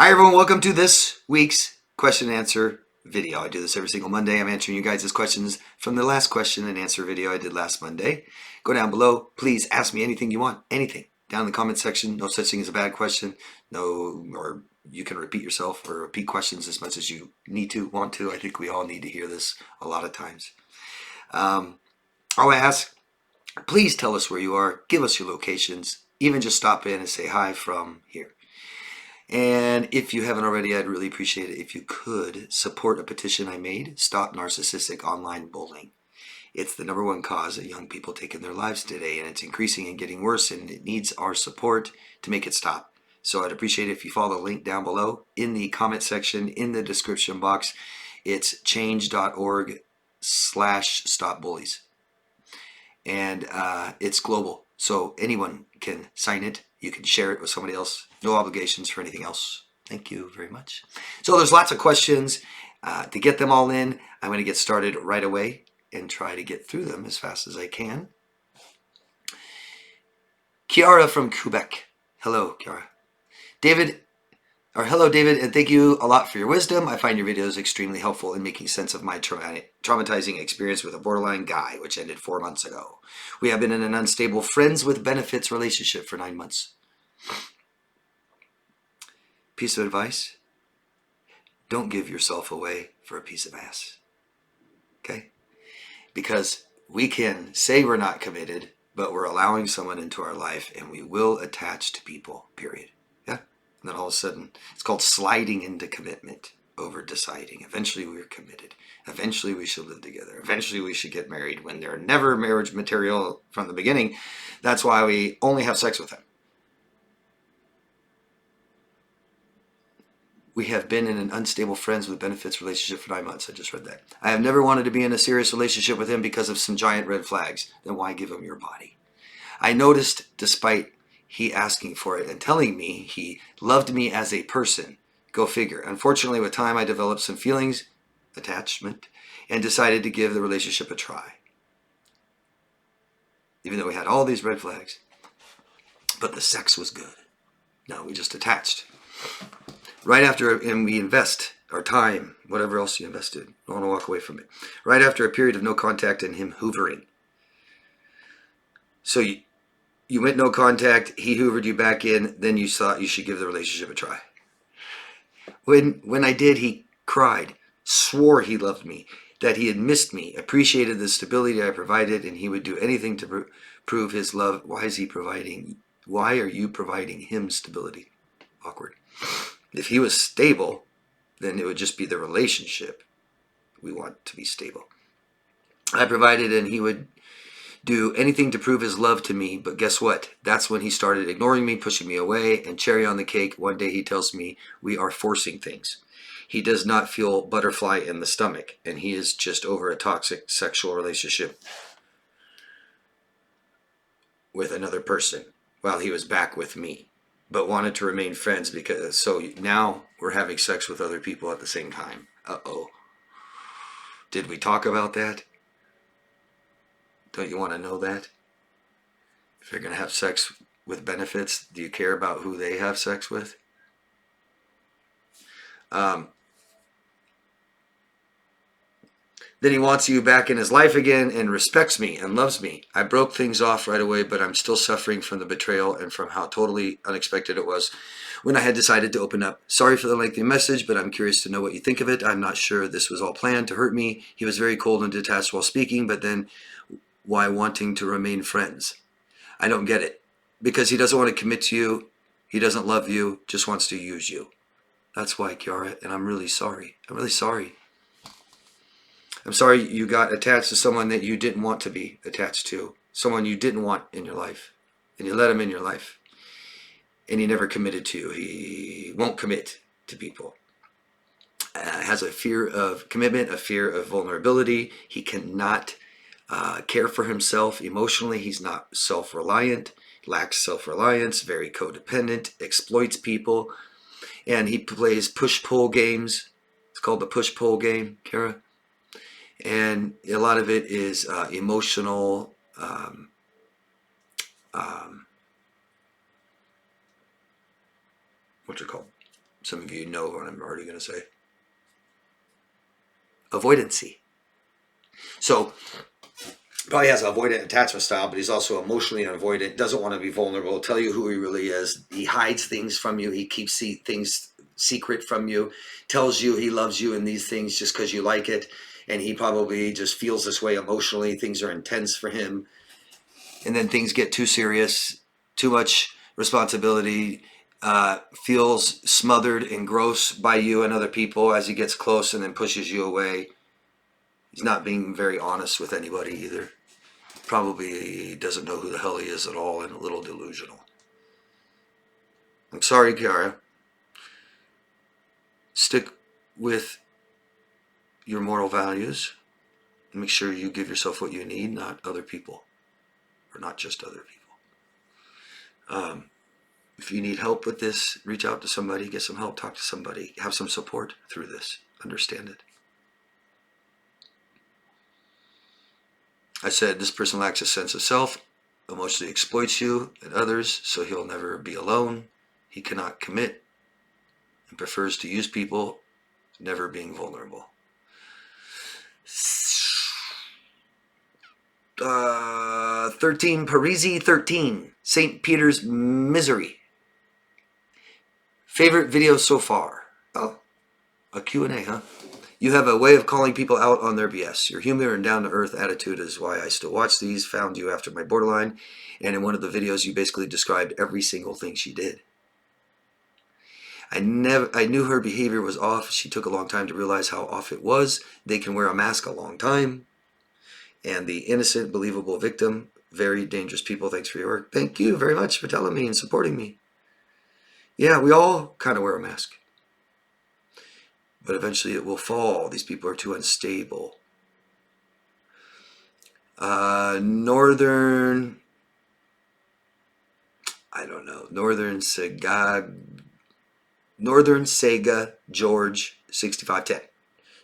Hi everyone, welcome to this week's question and answer video. I do this every single Monday. I'm answering you guys' questions from the last question and answer video I did last Monday. Go down below. Please ask me anything you want. Anything. Down in the comment section. No such thing as a bad question. Or you can repeat yourself or repeat questions as much as you need to, want to. I think we all need to hear this a lot of times. All I ask, please tell us where you are. Give us your locations. Even just stop in and say hi from here. And if you haven't already, I'd really appreciate it if you could support a petition I made, Stop Narcissistic Online Bullying. It's the #1 cause of young people taking their lives today, and it's increasing and getting worse, and it needs our support to make it stop. So I'd appreciate it if you follow the link down below in the comment section, in the description box. It's change.org/stopbullies. And it's global, so anyone can sign it. You can share it with somebody else. No obligations for anything else. Thank you very much. So there's lots of questions. To get them all in, I'm going to get started right away and try to get through them as fast as I can. Kiara from Quebec. Hello, Kiara. Hello, David, and thank you a lot for your wisdom. I find your videos extremely helpful in making sense of my traumatizing experience with a borderline guy, which ended 4 months ago. We have been in an unstable friends with benefits relationship for 9 months. Piece of advice: don't give yourself away for a piece of ass. Okay? Because we can say we're not committed, but we're allowing someone into our life, and we will attach to people, period. Yeah? And then all of a sudden, it's called sliding into commitment over deciding. Eventually we're committed. Eventually we should live together. Eventually we should get married, when they're never marriage material from the beginning. That's why we only have sex with them. We have been in an unstable friends with benefits relationship for 9 months. I just read that. I have never wanted to be in a serious relationship with him because of some giant red flags. Then why give him your body? I noticed, despite he asking for it and telling me he loved me as a person. Go figure. Unfortunately, with time, I developed some feelings, attachment, and decided to give the relationship a try. Even though we had all these red flags. But the sex was good. No, we just attached. Right after, and we invest our time, whatever else you invested. Don't want to walk away from it. Right after a period of no contact and him hoovering. So you went no contact, he hoovered you back in, then you thought you should give the relationship a try. When I did, he cried, swore he loved me, that he had missed me, appreciated the stability I provided, and he would do anything to prove his love. Why are you providing him stability? Awkward. If he was stable, then it would just be the relationship. We want to be stable. I provided, and he would do anything to prove his love to me, but guess what? That's when he started ignoring me, pushing me away, and cherry on the cake, one day he tells me we are forcing things. He does not feel butterfly in the stomach, and he is just over a toxic sexual relationship with another person while he was back with me, but wanted to remain friends because, so now we're having sex with other people at the same time. Uh-oh. Did we talk about that? Don't you want to know that? If you're going to have sex with benefits, do you care about who they have sex with? Then he wants you back in his life again and respects me and loves me. I broke things off right away, but I'm still suffering from the betrayal and from how totally unexpected it was when I had decided to open up. Sorry for the lengthy message, but I'm curious to know what you think of it. I'm not sure this was all planned to hurt me. He was very cold and detached while speaking, but then why wanting to remain friends? I don't get it. Because he doesn't want to commit to you. He doesn't love you, just wants to use you. That's why, Kiara, and I'm really sorry. I'm really sorry. I'm sorry you got attached to someone that you didn't want to be attached to. Someone you didn't want in your life. And you let him in your life. And he never committed to you. He won't commit to people. Has a fear of commitment, a fear of vulnerability. He cannot care for himself emotionally. He's not self-reliant, lacks self-reliance, very codependent, exploits people. And he plays push-pull games. It's called the push-pull game, Kara. And a lot of it is emotional, Some of you know what I'm already going to say. Avoidancy. So probably has an avoidant attachment style, but he's also emotionally avoidant, doesn't want to be vulnerable, tell you who he really is. He hides things from you. He keeps things secret from you, tells you he loves you and these things just because you like it. And he probably just feels this way emotionally. Things are intense for him. And then things get too serious, too much responsibility, feels smothered and gross by you and other people as he gets close and then pushes you away. He's not being very honest with anybody either. Probably doesn't know who the hell he is at all and a little delusional. I'm sorry, Kiara. Stick with your moral values and make sure you give yourself what you need, not other people, or not just other people. If you need help with this, reach out to somebody, get some help, talk to somebody, have some support through this, understand it. I said this person lacks a sense of self, emotionally exploits you and others, so he'll never be alone. He cannot commit and prefers to use people, never being vulnerable. 13, Parisi 13, St. Peter's Misery. Favorite video so far? Oh, a Q&A, huh? You have a way of calling people out on their BS. Your humor and down-to-earth attitude is why I still watch these. Found you after my borderline. And in one of the videos, you basically described every single thing she did. I knew her behavior was off. She took a long time to realize how off it was. They can wear a mask a long time. And the innocent, believable victim, very dangerous people. Thanks for your work. Thank you very much for telling me and supporting me. Yeah, we all kind of wear a mask. But eventually it will fall. These people are too unstable. Northern Sega George 6510.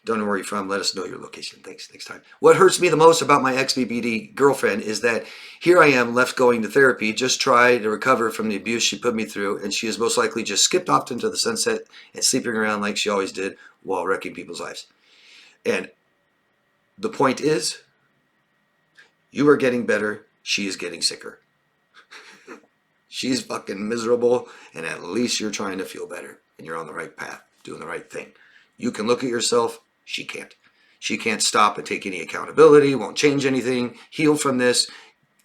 Don't know where you're from. Let us know your location. Thanks. Next time. What hurts me the most about my ex-BBD girlfriend is that here I am left going to therapy, just try to recover from the abuse she put me through, and she has most likely just skipped off into the sunset and sleeping around like she always did while wrecking people's lives. And the point is, you are getting better. She is getting sicker. She's fucking miserable, and at least you're trying to feel better, and you're on the right path, doing the right thing. You can look at yourself. She can't. She can't stop and take any accountability, won't change anything, heal from this,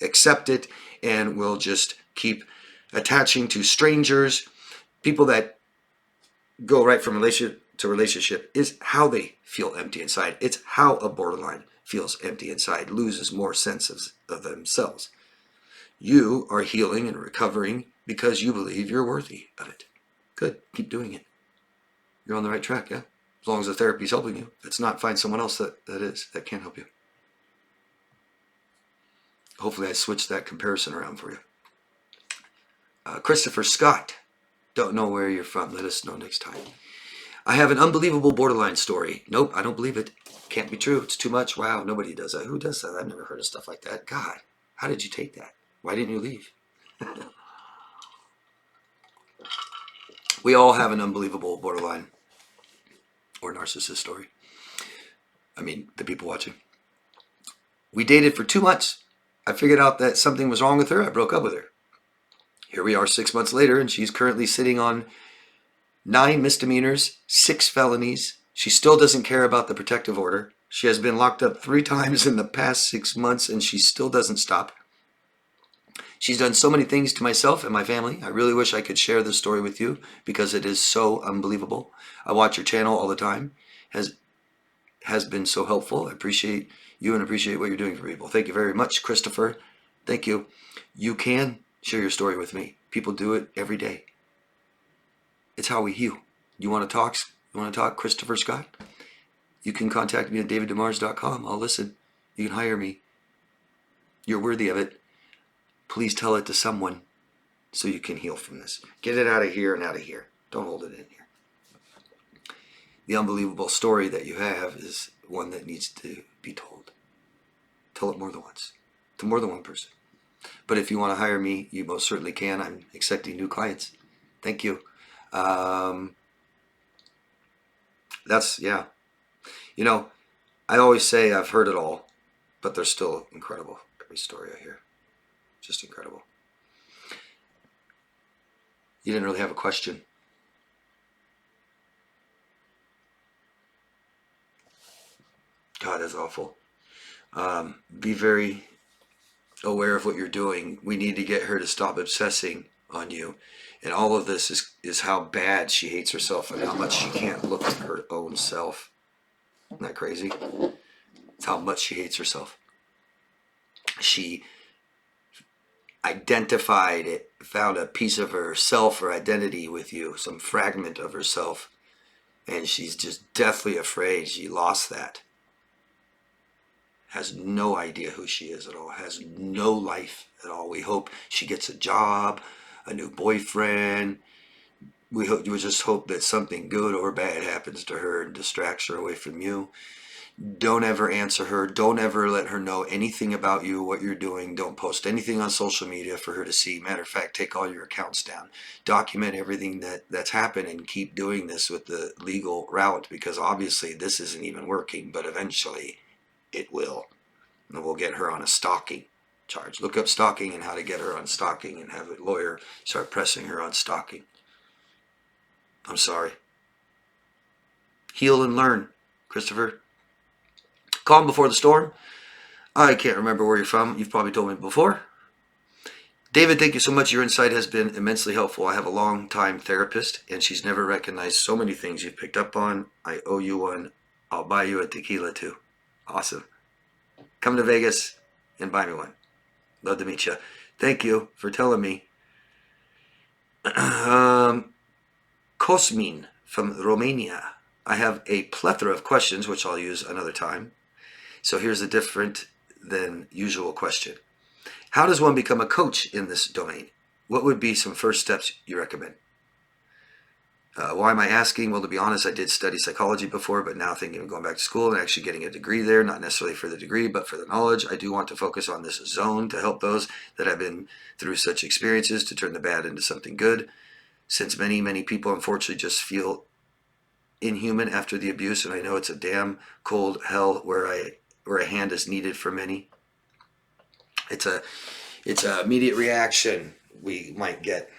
accept it, and will just keep attaching to strangers. People that go right from relationship to relationship is how they feel empty inside. It's how a borderline feels empty inside, loses more sense of themselves. You are healing and recovering because you believe you're worthy of it. Good. Keep doing it. You're on the right track, yeah? As long as the therapy is helping you. If it's not, find someone else that can help you. Hopefully I switched that comparison around for you. Christopher Scott. Don't know where you're from. Let us know next time. I have an unbelievable borderline story. Nope, I don't believe it. Can't be true. It's too much. Wow, nobody does that. Who does that? I've never heard of stuff like that. God, how did you take that? Why didn't you leave? We all have an unbelievable borderline or narcissist story. I mean, the people watching. We dated for 2 months. I figured out that something was wrong with her. I broke up with her. Here we are 6 months later, and she's currently sitting on 9 misdemeanors, 6 felonies. She still doesn't care about the protective order. She has been locked up 3 times in the past 6 months, and she still doesn't stop. She's done so many things to myself and my family. I really wish I could share this story with you because it is so unbelievable. I watch your channel all the time. Has been so helpful. I appreciate you and appreciate what you're doing for people. Thank you very much, Christopher. Thank you. You can share your story with me. People do it every day. It's how we heal. You want to talk? You want to talk, Christopher Scott? You can contact me at daviddemars.com. I'll listen. You can hire me. You're worthy of it. Please tell it to someone so you can heal from this. Get it out of here and out of here. Don't hold it in here. The unbelievable story that you have is one that needs to be told. Tell it more than once, to more than one person. But if you want to hire me, you most certainly can. I'm accepting new clients. Thank you. That's, yeah. You know, I always say I've heard it all, but they're still incredible. Every story I hear, just incredible. You didn't really have a question. God, that's awful. Be very aware of what you're doing. We need to get her to stop obsessing on you. And all of this is how bad she hates herself and how much she can't look at her own self. Isn't that crazy? It's how much she hates herself. She identified it, found a piece of herself or identity with you, some fragment of herself, and she's just deathly afraid she lost that. Has no idea who she is at all, has no life at all. We hope she gets a job, a new boyfriend. We just hope that something good or bad happens to her and distracts her away from you. Don't ever answer her. Don't ever let her know anything about you, what you're doing. Don't post anything on social media for her to see. Matter of fact, take all your accounts down. Document everything that's happened and keep doing this with the legal route, because obviously this isn't even working, but eventually it will. And we'll get her on a stalking charge. Look up stalking and how to get her on stalking and have a lawyer start pressing her on stalking. I'm sorry. Heal and learn, Christopher. Calm before the storm. I can't remember where you're from. You've probably told me before. David, thank you so much. Your insight has been immensely helpful. I have a long-time therapist, and she's never recognized so many things you've picked up on. I owe you one. I'll buy you a tequila, too. Awesome. Come to Vegas and buy me one. Love to meet you. Thank you for telling me. Cosmin from Romania. I have a plethora of questions, which I'll use another time. So here's a different than usual question. How does one become a coach in this domain? What would be some first steps you recommend? Why am I asking? Well, to be honest, I did study psychology before, but now thinking of going back to school and actually getting a degree there, not necessarily for the degree, but for the knowledge. I do want to focus on this zone to help those that have been through such experiences to turn the bad into something good. Since many, many people unfortunately just feel inhuman after the abuse, and I know it's a damn cold hell where a hand is needed for many. It's a immediate reaction. We might get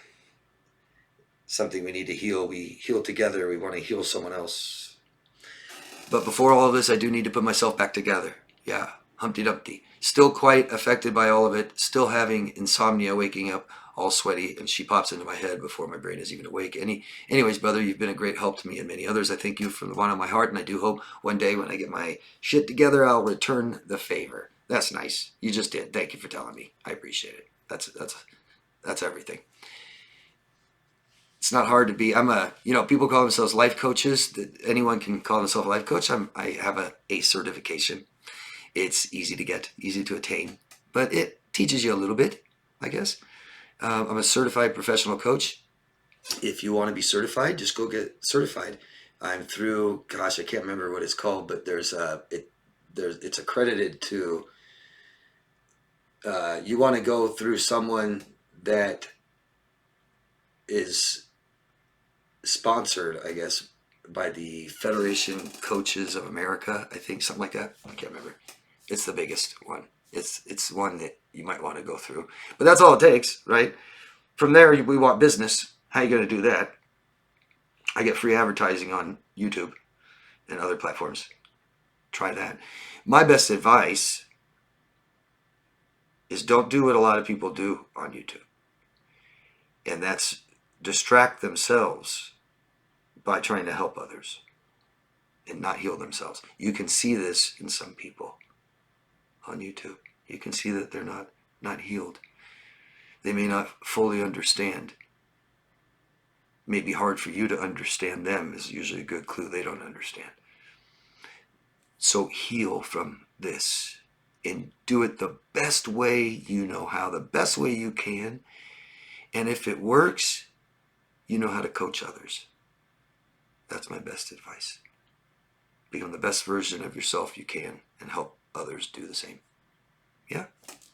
something we need to heal. We heal together. We want to heal someone else. But before all of this, I do need to put myself back together. Yeah, Humpty Dumpty. Still quite affected by all of it. Still having insomnia, waking up all sweaty, and she pops into my head before my brain is even awake. Anyways, brother, you've been a great help to me and many others. I thank you from the bottom of my heart, and I do hope one day when I get my shit together, I'll return the favor. That's nice. You just did. Thank you for telling me. I appreciate it. That's everything. It's not hard to be. People call themselves life coaches. Anyone can call themselves a life coach. I have a ACE certification. It's easy to get, easy to attain, but it teaches you a little bit, I guess. I'm a certified professional coach. If you want to be certified, just go get certified. I'm through, gosh, I can't remember what it's called, but it's accredited to, you want to go through someone that is sponsored, I guess, by the Federation Coaches of America, I think, something like that. I can't remember. It's the biggest one. It's one that you might want to go through. But that's all it takes, right? From there, we want business. How are you going to do that? I get free advertising on YouTube and other platforms. Try that. My best advice is don't do what a lot of people do on YouTube. And that's distract themselves by trying to help others and not heal themselves. You can see this in some people on YouTube. You can see that they're not healed. They may not fully understand. It may be hard for you to understand them is usually a good clue they don't understand. So heal from this and do it the best way you know how, the best way you can. And if it works, you know how to coach others. That's my best advice. Become the best version of yourself you can and help others do the same. Yeah,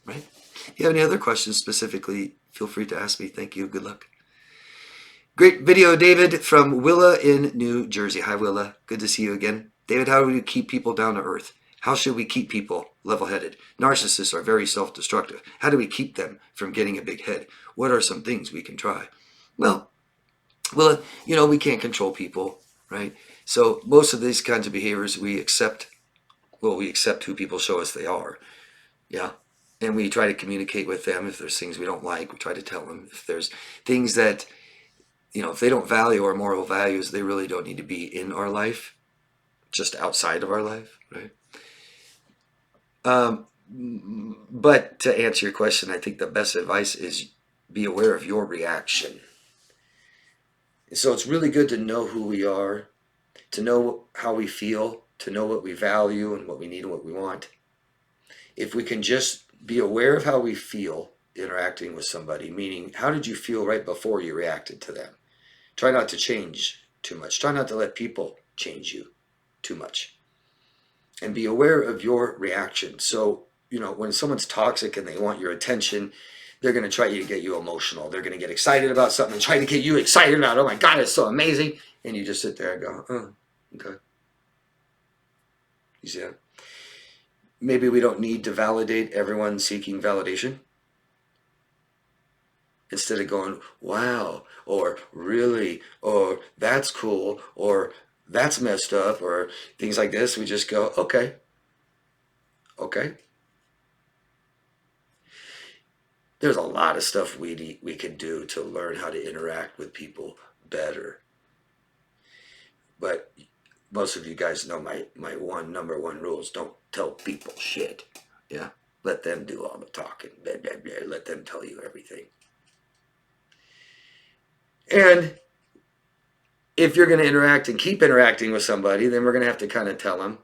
right? If you have any other questions specifically, feel free to ask me. Thank you. Good luck. Great video, David, from Willa in New Jersey. Hi, Willa. Good to see you again. David, how do we keep people down to earth? How should we keep people level-headed? Narcissists are very self-destructive. How do we keep them from getting a big head? What are some things we can try? Well, we can't control people, right? So most of these kinds of behaviors we accept. Well, we accept who people show us they are. Yeah. And we try to communicate with them. If there's things we don't like, we try to tell them. If there's things that, if they don't value our moral values, they really don't need to be in our life, just outside of our life, right? But to answer your question, I think the best advice is be aware of your reaction. So it's really good to know who we are, to know how we feel, to know what we value and what we need and what we want. If we can just be aware of how we feel interacting with somebody, meaning how did you feel right before you reacted to them? Try not to change too much. Try not to let people change you too much. And be aware of your reaction. So, when someone's toxic and they want your attention, they're going to try to get you emotional. They're going to get excited about something and try to get you excited about, oh my God, it's so amazing. And you just sit there and go, oh, okay. You see that? Maybe we don't need to validate everyone seeking validation. Instead of going, wow, or really, or that's cool, or that's messed up, or things like this, we just go, okay. There's a lot of stuff we can do to learn how to interact with people better. But most of you guys know my number one rule is don't tell people shit. Yeah, let them do all the talking. Blah, blah, blah. Let them tell you everything. And if you're going to interact and keep interacting with somebody, then we're going to have to kind of tell them.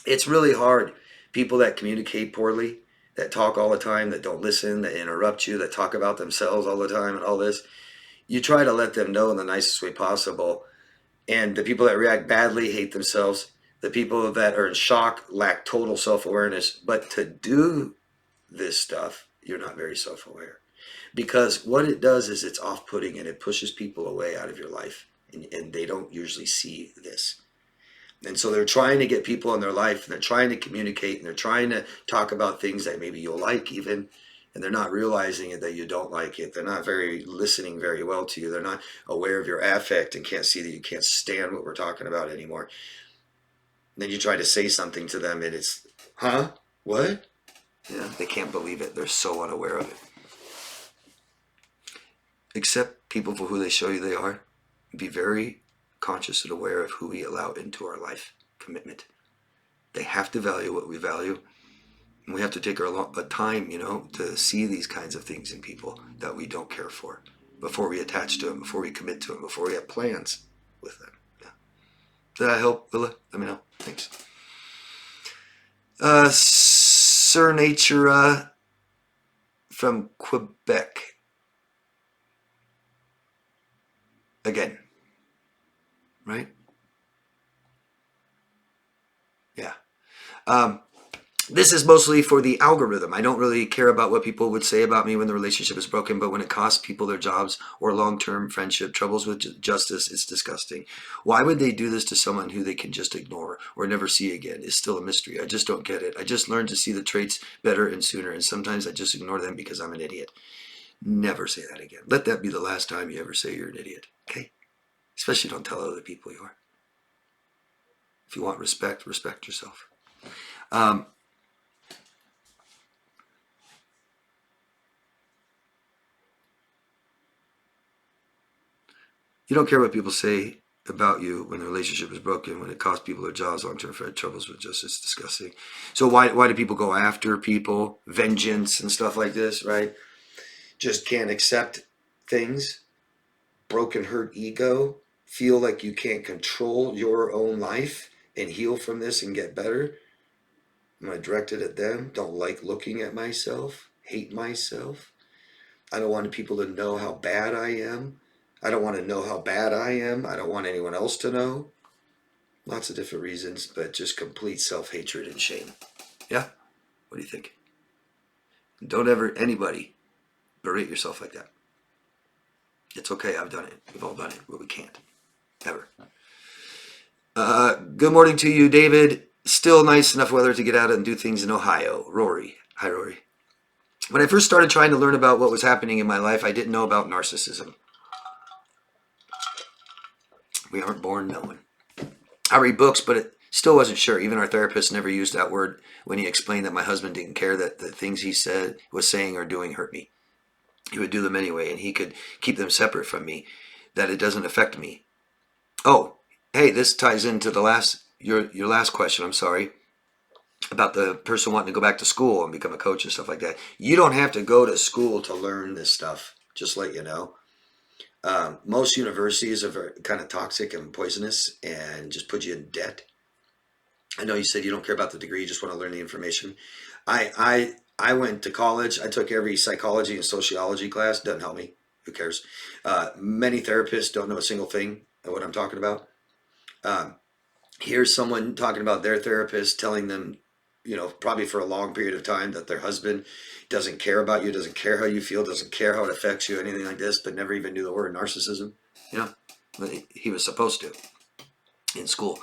It's really hard. People that communicate poorly, that talk all the time, that don't listen, that interrupt you, that talk about themselves all the time and all this, you try to let them know in the nicest way possible. And the people that react badly hate themselves. The people that are in shock lack total self-awareness. But to do this stuff, you're not very self-aware. Because what it does is it's off-putting and it pushes people away out of your life. And they don't usually see this. And so they're trying to get people in their life, and they're trying to communicate, and they're trying to talk about things that maybe you'll like even, and they're not realizing it that you don't like it. They're not listening very well to you. They're not aware of your affect and can't see that you can't stand what we're talking about anymore. And then you try to say something to them and it's, huh? What? Yeah, they can't believe it. They're so unaware of it. Accept people for who they show you they are. Be very conscious and aware of who we allow into our life. Commitment. They have to value what we value. And we have to take our time, to see these kinds of things in people that we don't care for before we attach to them, before we commit to them, before we have plans with them. Yeah. Did that help, Willa? Let me know. Thanks. Sir Natura from Quebec. Again. Right? Yeah. This is mostly for the algorithm. I don't really care about what people would say about me when the relationship is broken, but when it costs people their jobs or long-term friendship, troubles with justice, it's disgusting. Why would they do this to someone who they can just ignore or never see again? It's still a mystery. I just don't get it. I just learned to see the traits better and sooner, and sometimes I just ignore them because I'm an idiot. Never say that again. Let that be the last time you ever say you're an idiot, okay? Especially don't tell other people you are. If you want respect, respect yourself. You don't care what people say about you when the relationship is broken, when it costs people their jobs, long-term troubles with justice. It's disgusting. So why do people go after people? Vengeance and stuff like this, right? Just can't accept things. Broken, hurt ego. Feel like you can't control your own life and heal from this and get better. Am I directed at them? Don't like looking at myself. Hate myself. I don't want people to know how bad I am. I don't want to know how bad I am. I don't want anyone else to know. Lots of different reasons, but just complete self-hatred and shame. Yeah? What do you think? Don't ever, anybody, berate yourself like that. It's okay. I've done it. We've all done it, but we can't. Ever. Good morning to you, David. Still nice enough weather to get out and do things in Ohio. Rory. Hi, Rory. When I first started trying to learn about what was happening in my life, I didn't know about narcissism. We aren't born knowing. I read books, but it still wasn't sure. Even our therapist never used that word when he explained that my husband didn't care that the things he was saying or doing hurt me. He would do them anyway, and he could keep them separate from me, that it doesn't affect me. Oh, hey, this ties into your last question, I'm sorry, about the person wanting to go back to school and become a coach and stuff like that. You don't have to go to school to learn this stuff, just to let you know. Most universities are very, kind of toxic and poisonous and just put you in debt. I know you said you don't care about the degree, you just want to learn the information. I went to college. I took every psychology and sociology class. Doesn't help me. Who cares? Many therapists don't know a single thing of what I'm talking about. Here's someone talking about their therapist telling them, probably for a long period of time, that their husband doesn't care about you, doesn't care how you feel, doesn't care how it affects you, anything like this, but never even knew the word narcissism. He was supposed to in school.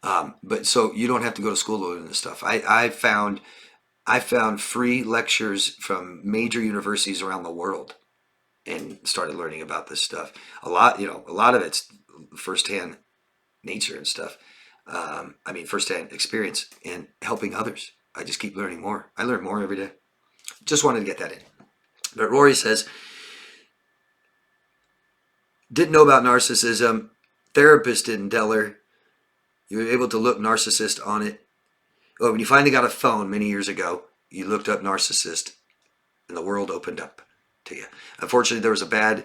But so you don't have to go to school to learn this stuff. I found free lectures from major universities around the world and started learning about this stuff. A lot of it's firsthand nature and stuff. Firsthand experience and helping others. I just keep learning more. I learn more every day. Just wanted to get that in. But Rory says, didn't know about narcissism. Therapist didn't tell her. You were able to look narcissist on it. Oh, when you finally got a phone many years ago, you looked up narcissist and the world opened up to you. Unfortunately, there was a bad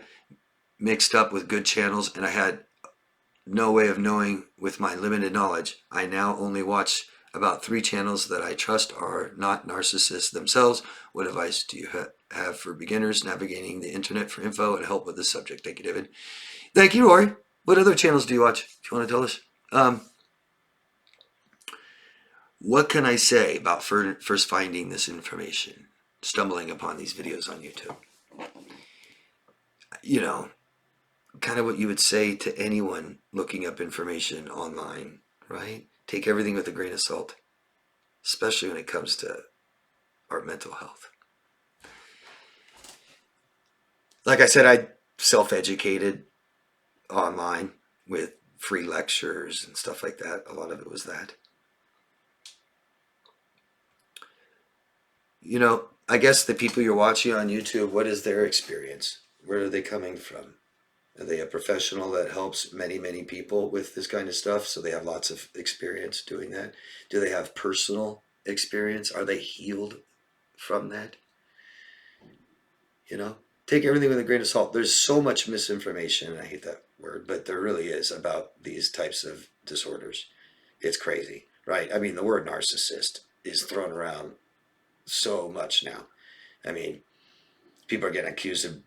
mixed up with good channels, and I had no way of knowing with my limited knowledge. I now only watch about 3 channels that I trust are not narcissists themselves. What advice do you have for beginners navigating the internet for info and help with this subject? Thank you, David. Thank you, Rory. What other channels do you watch, if you want to tell us? What can I say about first finding this information, stumbling upon these videos on YouTube? Kind of what you would say to anyone looking up information online, right? Take everything with a grain of salt, especially when it comes to our mental health. Like I said, I self-educated online with free lectures and stuff like that. A lot of it was that. I guess the people you're watching on YouTube, what is their experience? Where are they coming from? Are they a professional that helps many, many people with this kind of stuff? So they have lots of experience doing that. Do they have personal experience? Are they healed from that? Take everything with a grain of salt. There's so much misinformation, and I hate that word, but there really is about these types of disorders. It's crazy, right? The word narcissist is thrown around so much now. People are getting accused of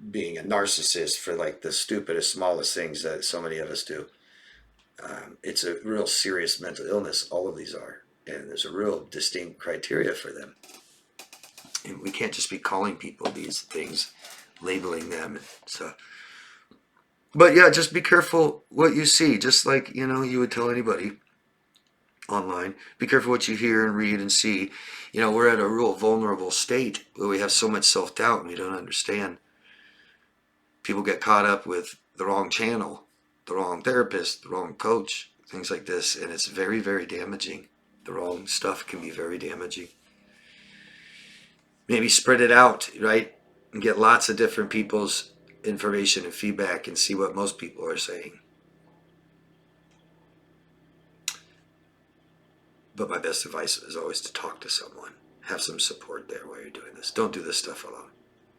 being a narcissist for like the stupidest, smallest things that so many of us do. It's a real serious mental illness. All of these are. And there's a real distinct criteria for them. And we can't just be calling people these things, labeling them. But yeah, just be careful what you see. Just like, you would tell anybody online. Be careful what you hear and read and see. We're at a real vulnerable state where we have so much self-doubt and we don't understand. People get caught up with the wrong channel, the wrong therapist, the wrong coach, things like this, and it's very, very damaging. The wrong stuff can be very damaging. Maybe spread it out, right? And get lots of different people's information and feedback and see what most people are saying. But my best advice is always to talk to someone. Have some support there while you're doing this. Don't do this stuff alone.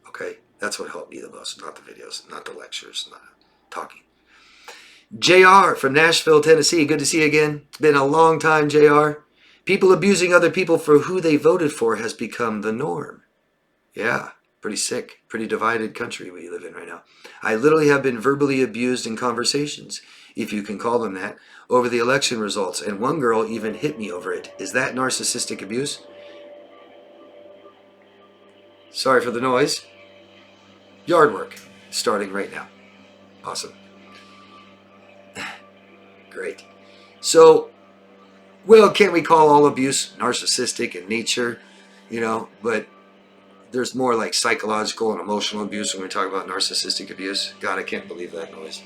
Okay? That's what helped me the most. Not the videos, not the lectures, not talking. JR from Nashville, Tennessee. Good to see you again. It's been a long time, JR. People abusing other people for who they voted for has become the norm. Yeah, pretty sick. Pretty divided country we live in right now. I literally have been verbally abused in conversations, if you can call them that, over the election results, and one girl even hit me over it. Is that narcissistic abuse? Sorry for the noise. Yard work starting right now. Awesome. Great. So, well, can't we call all abuse narcissistic in nature? But there's more like psychological and emotional abuse when we talk about narcissistic abuse. God, I can't believe that noise.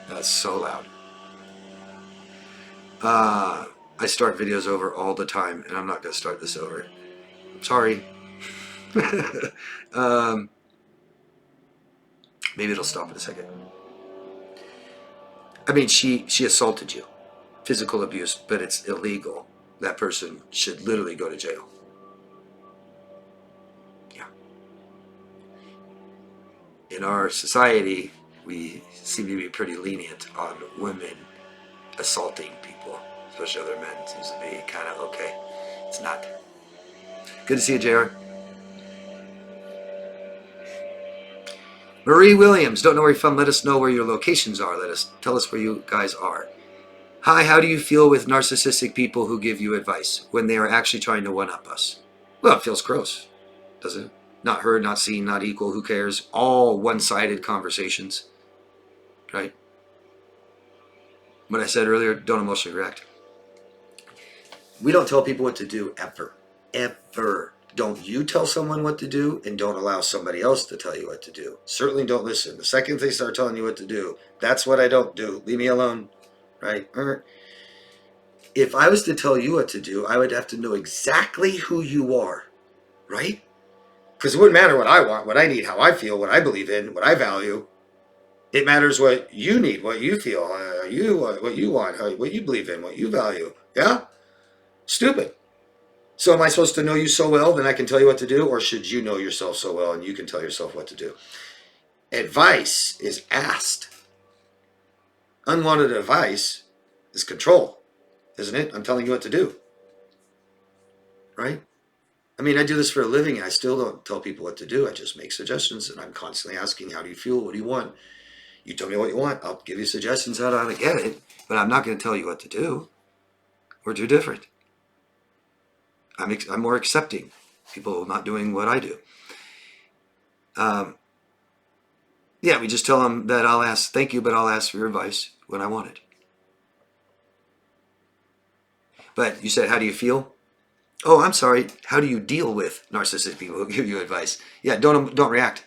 That's so loud. I start videos over all the time, and I'm not going to start this over. Sorry. Maybe it'll stop in a second. I mean, she assaulted you. Physical abuse, but it's illegal. That person should literally go to jail. Yeah. In our society, we seem to be pretty lenient on women assaulting people, especially other men. It seems to be kind of okay. It's not. Good to see you, JR. Marie Williams, don't know where you're from. Let us know where your locations are. Tell us where you guys are. Hi, how do you feel with narcissistic people who give you advice when they are actually trying to one-up us? Well, it feels gross, doesn't it? Not heard, not seen, not equal, who cares? All one-sided conversations, right? What I said earlier, don't emotionally react. We don't tell people what to do ever. Ever. Don't you tell someone what to do, and don't allow somebody else to tell you what to do. Certainly don't listen. The second they start telling you what to do, that's what I don't do. Leave me alone, right? If I was to tell you what to do, I would have to know exactly who you are, right? Because it wouldn't matter what I want, what I need, how I feel, what I believe in, what I value. It matters what you need, what you feel, what you want, what you believe in, what you value. Yeah? Stupid. So am I supposed to know you so well that I can tell you what to do? Or should you know yourself so well and you can tell yourself what to do? Advice is asked. Unwanted advice is control, isn't it? I'm telling you what to do. Right? I mean, I do this for a living and I still don't tell people what to do. I just make suggestions and I'm constantly asking, how do you feel? What do you want? You tell me what you want. I'll give you suggestions how to get it, but I'm not going to tell you what to do. We're too different. I'm more accepting. People not doing what I do. Yeah, we just tell them that I'll ask, thank you, but I'll ask for your advice when I want it. But you said, how do you feel? Oh, I'm sorry. How do you deal with narcissistic people who give you advice? Yeah, don't react.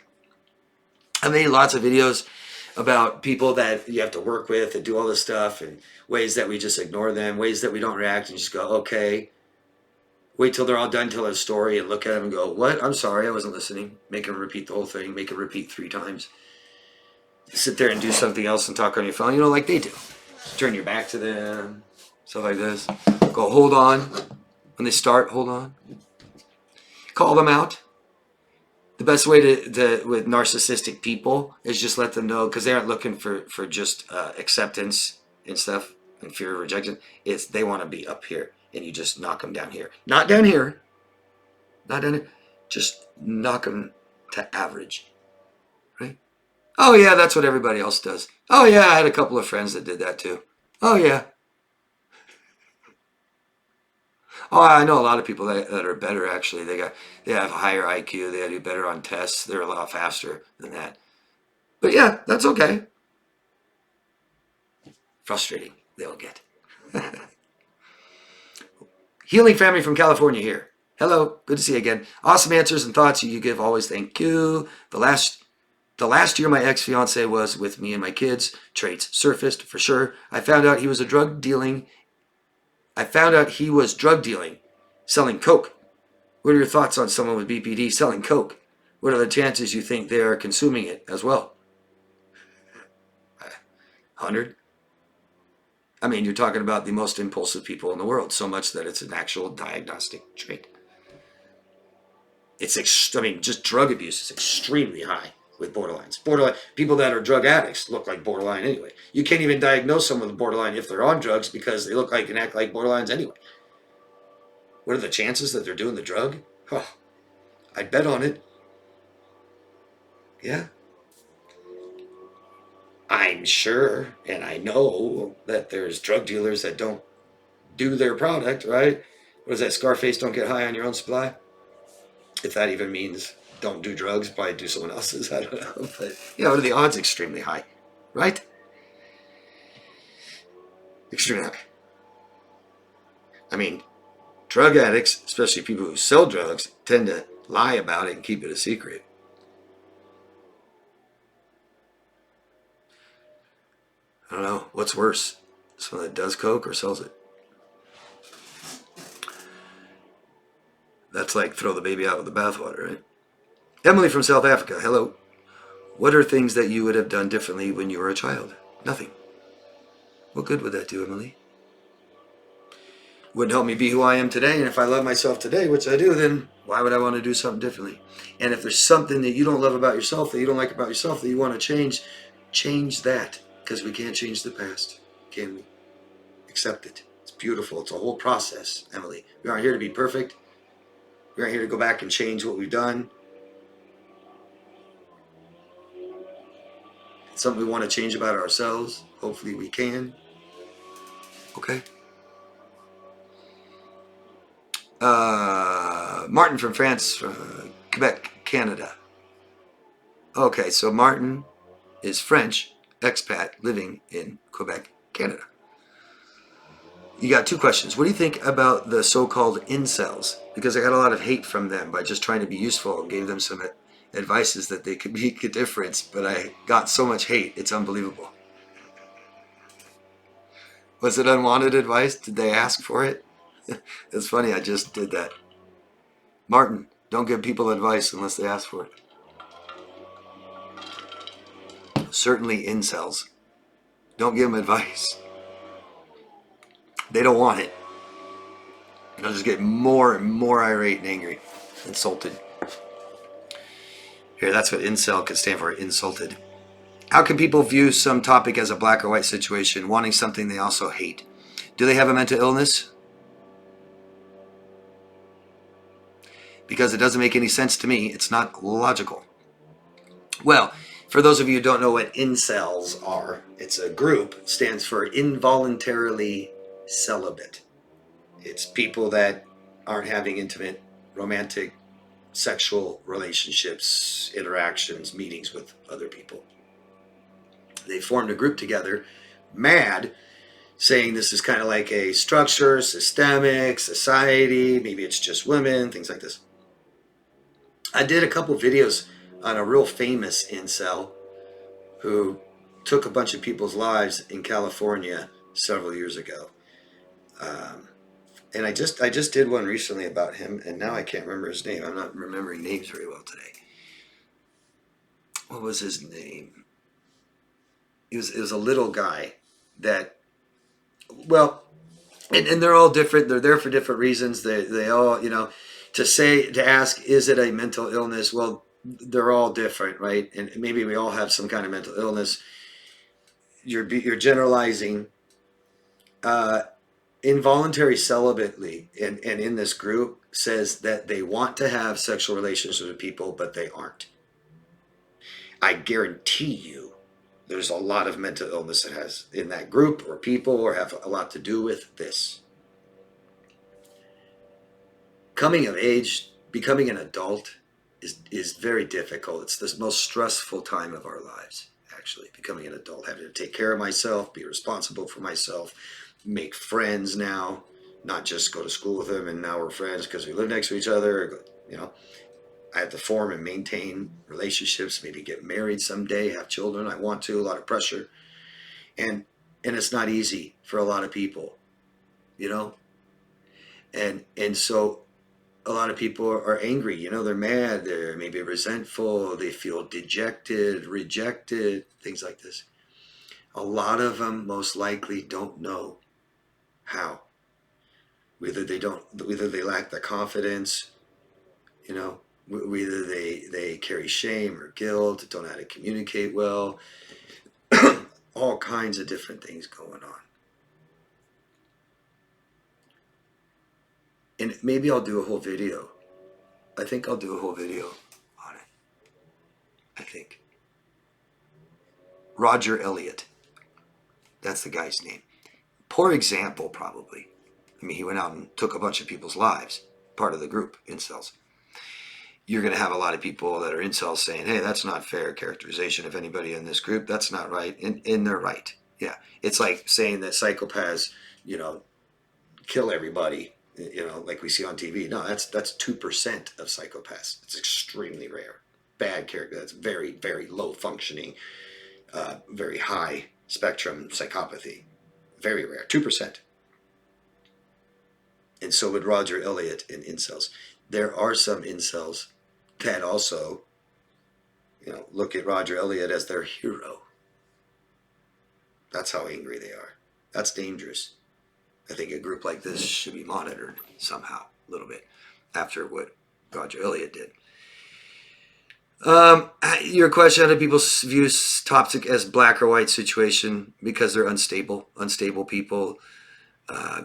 I made lots of videos about people that you have to work with and do all this stuff, and ways that we just ignore them, ways that we don't react and just go, okay. Wait till they're all done, tell a story, and look at them and go, what? I'm sorry, I wasn't listening. Make them repeat the whole thing. Make them repeat 3 times. Sit there and do something else and talk on your phone, like they do. Turn your back to them, stuff like this. Go, hold on. When they start, hold on. Call them out. The best way to with narcissistic people is just let them know, because they aren't looking for just acceptance and stuff and fear of rejection. It's they want to be up here. And you just knock them down here. Not down here. Not down here. Just knock them to average. Right? Oh, yeah, that's what everybody else does. Oh, yeah, I had a couple of friends that did that too. Oh, yeah. Oh, I know a lot of people that are better, actually. They have a higher IQ. They do better on tests. They're a lot faster than that. But, yeah, that's okay. Frustrating. They'll get. Healing family from California here. Hello, good to see you again. Awesome answers and thoughts you give always. Thank you. The last year my ex-fiance was with me and my kids. Traits surfaced for sure. I found out he was drug dealing, selling coke. What are your thoughts on someone with BPD selling coke? What are the chances you think they are consuming it as well? 100? I mean, you're talking about the most impulsive people in the world, so much that it's an actual diagnostic trait. Just drug abuse is extremely high with borderlines. People that are drug addicts look like borderline anyway. You can't even diagnose someone with borderline if they're on drugs, because they look like and act like borderlines anyway. What are the chances that they're doing the drug? Oh, I'd bet on it. Yeah. I'm sure, and I know that there's drug dealers that don't do their product, right? What is that? Scarface, don't get high on your own supply? If that even means don't do drugs, probably do someone else's. I don't know. But, what are the odds? Extremely high, right? Extremely high. I mean, drug addicts, especially people who sell drugs, tend to lie about it and keep it a secret. I don't know. What's worse? Someone that does coke or sells it? That's like throw the baby out with the bathwater, right? Emily from South Africa. Hello. What are things that you would have done differently when you were a child? Nothing. What good would that do, Emily? Wouldn't help me be who I am today. And if I love myself today, which I do, then why would I want to do something differently? And if there's something that you don't love about yourself, that you don't like about yourself, that you want to change that. Because we can't change the past, can we? Accept it. It's beautiful. It's a whole process, Emily. We aren't here to be perfect. We aren't here to go back and change what we've done. It's something we want to change about ourselves. Hopefully we can. Okay. Martin from France, Quebec, Canada. Okay, so Martin is French, expat, living in Quebec, Canada. You got 2 questions. What do you think about the so-called incels? Because I got a lot of hate from them by just trying to be useful and gave them some advices that they could make a difference, but I got so much hate, it's unbelievable. Was it unwanted advice? Did they ask for it? It's funny, I just did that. Martin, don't give people advice unless they ask for it. Certainly incels. Don't give them advice. They don't want it. They'll just get more and more irate and angry. Insulted. Here, that's what incel could stand for, insulted. How can people view some topic as a black or white situation, wanting something they also hate? Do they have a mental illness? Because it doesn't make any sense to me. It's not logical. Well, for those of you who don't know what incels are, it's a group, stands for involuntarily celibate. It's people that aren't having intimate, romantic, sexual relationships, interactions, meetings with other people. They formed a group together, mad, saying this is kind of like a structure, systemic, society, maybe it's just women, things like this. I did a couple videos on a real famous incel who took a bunch of people's lives in California several years ago. And I just did one recently about him, and now I can't remember his name. I'm not remembering names very well today. What was his name? It was a little guy that, well, and they're all different. They're there for different reasons. They all, to ask, is it a mental illness? Well, they're all different, right? And maybe we all have some kind of mental illness. You're generalizing. Involuntary celibately and in this group says that they want to have sexual relations with people, but they aren't. I guarantee you there's a lot of mental illness that has in that group or people or have a lot to do with this. Coming of age, becoming an adult is very difficult. It's the most stressful time of our lives, actually, becoming an adult, having to take care of myself, be responsible for myself, make friends now, not just go to school with them and now we're friends because we live next to each other. I have to form and maintain relationships, maybe get married someday, have children. I want to, a lot of pressure. And it's not easy for a lot of people, And so a lot of people are angry, they're mad, they're maybe resentful, they feel dejected, rejected, things like this. A lot of them most likely don't know how. Whether they lack the confidence, whether they carry shame or guilt, don't know how to communicate well, all kinds of different things going on. And maybe I'll do a whole video. I think I'll do a whole video on it. I think. Roger Elliott. That's the guy's name. Poor example, probably. I mean, he went out and took a bunch of people's lives. Part of the group, incels. you're going to have a lot of people that are incels saying, hey, that's not fair characterization of anybody in this group. That's not right. And they're right. Yeah. It's like saying that psychopaths, kill everybody, like we see on TV. No, that's 2% of psychopaths. It's extremely rare. Bad character. That's very, very low functioning, very high spectrum psychopathy. Very rare. 2%. And so would Roger Elliott in incels. There are some incels that also, look at Roger Elliott as their hero. That's how angry they are. That's dangerous. I think a group like this should be monitored somehow, a little bit, after what Roger Elliott did. Your question, how do people view toxic as black or white situation? Because they're unstable. Unstable people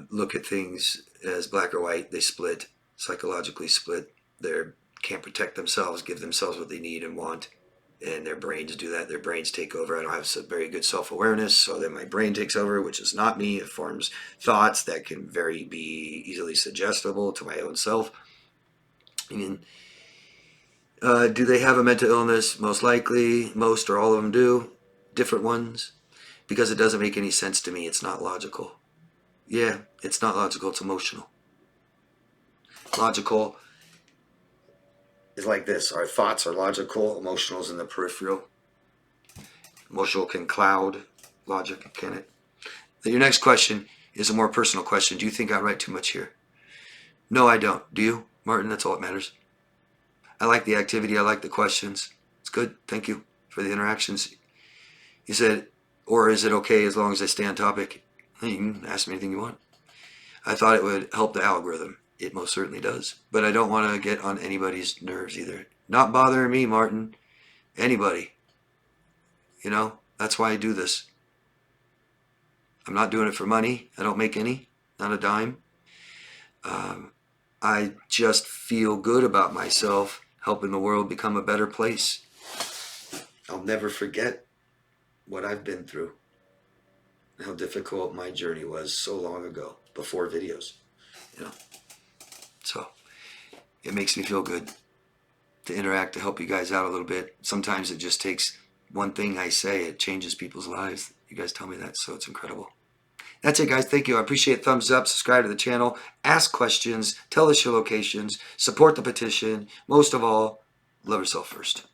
look at things as black or white. They split, psychologically split. They can't protect themselves, give themselves what they need and want. And their brains do that. Their brains take over. I don't have very good self-awareness, so then my brain takes over, which is not me. It forms thoughts that can be easily suggestible to my own self. Do they have a mental illness? Most likely. Most or all of them do. Different ones. Because it doesn't make any sense to me. It's not logical. Yeah, it's not logical. It's emotional. Logical is like this. Our thoughts are logical. Emotional is in the peripheral. Emotional can cloud logic, can it? Your next question is a more personal question. Do you think I write too much here? No, I don't. Do you, Martin? That's all that matters. I like the activity. I like the questions. It's good. Thank you for the interactions. You said, or is it okay as long as I stay on topic? You can ask me anything you want. I thought it would help the algorithm. It most certainly does. But I don't want to get on anybody's nerves either. Not bothering me, Martin. Anybody. That's why I do this. I'm not doing it for money. I don't make any. Not a dime. I just feel good about myself, helping the world become a better place. I'll never forget what I've been through. How difficult my journey was so long ago, before videos. So it makes me feel good to interact, to help you guys out a little bit. Sometimes it just takes one thing I say, it changes people's lives. You guys tell me that, so it's incredible. That's it, guys. Thank you. I appreciate it. Thumbs up, subscribe to the channel, ask questions, tell us your locations, support the petition. Most of all, love yourself first.